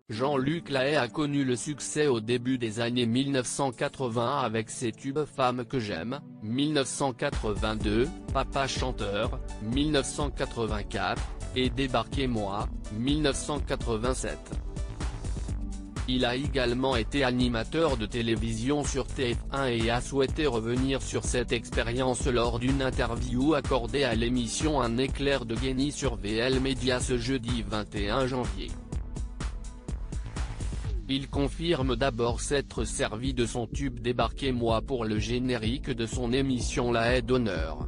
Jean-Luc Lahaye a connu le succès au début des années 1980 avec ses tubes Femme que j'aime, 1982, Papa chanteur, 1984, et Débarquez-moi, 1987. Il a également été animateur de télévision sur TF1 et a souhaité revenir sur cette expérience lors d'une interview accordée à l'émission Un éclair de génie sur VL Média ce jeudi 21 janvier. Il confirme d'abord s'être servi de son tube Débarquez-moi pour le générique de son émission Lahaye d'honneur.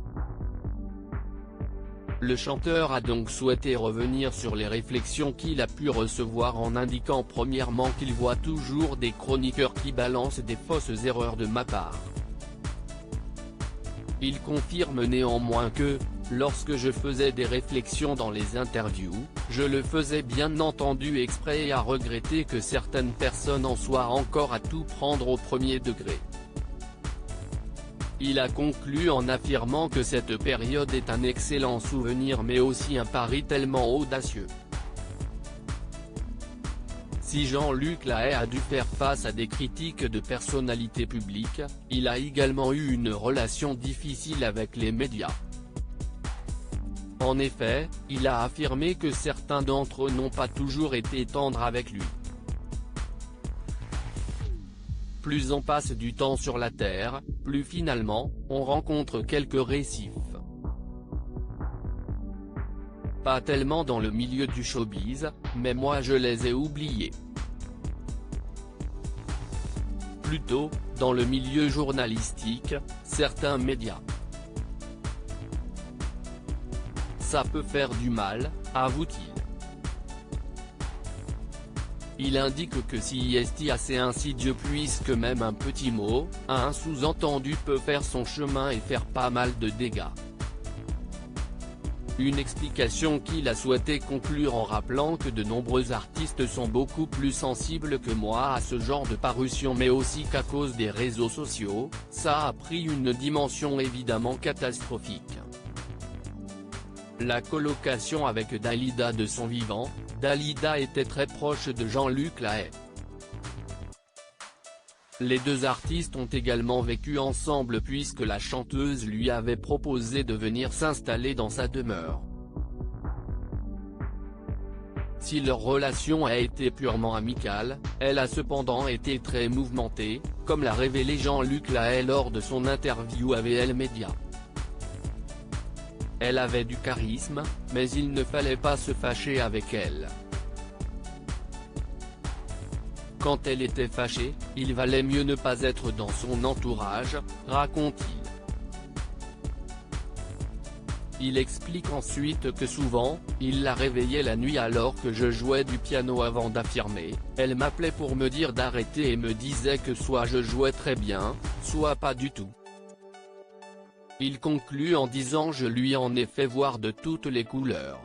Le chanteur a donc souhaité revenir sur les réflexions qu'il a pu recevoir en indiquant premièrement qu'il voit toujours des chroniqueurs qui balancent des fausses erreurs de ma part. Il confirme néanmoins que, lorsque je faisais des réflexions dans les interviews, je le faisais bien entendu exprès et a regretté que certaines personnes en soient encore à tout prendre au premier degré. Il a conclu en affirmant que cette période est un excellent souvenir mais aussi un pari tellement audacieux. Si Jean-Luc Lahaye a dû faire face à des critiques de personnalités publiques, il a également eu une relation difficile avec les médias. En effet, il a affirmé que certains d'entre eux n'ont pas toujours été tendres avec lui. Plus on passe du temps sur la Terre, plus finalement, on rencontre quelques récifs. Pas tellement dans le milieu du showbiz, mais moi je les ai oubliés. Plutôt, dans le milieu journalistique, certains médias. Ça peut faire du mal, avoue-t-il. Il indique que si est assez insidieux puisque même un petit mot, un sous-entendu peut faire son chemin et faire pas mal de dégâts. Une explication qu'il a souhaité conclure en rappelant que de nombreux artistes sont beaucoup plus sensibles que moi à ce genre de parution mais aussi qu'à cause des réseaux sociaux, ça a pris une dimension évidemment catastrophique. La colocation avec Dalida de son vivant, Dalida était très proche de Jean-Luc Lahaye. Les deux artistes ont également vécu ensemble puisque la chanteuse lui avait proposé de venir s'installer dans sa demeure. Si leur relation a été purement amicale, elle a cependant été très mouvementée, comme l'a révélé Jean-Luc Lahaye lors de son interview à VL Média. Elle avait du charisme, mais il ne fallait pas se fâcher avec elle. Quand elle était fâchée, il valait mieux ne pas être dans son entourage, raconte-t-il. Il explique ensuite que souvent, il la réveillait la nuit alors que je jouais du piano avant d'affirmer, elle m'appelait pour me dire d'arrêter et me disait que soit je jouais très bien, soit pas du tout. Il conclut en disant je lui en ai fait voir de toutes les couleurs.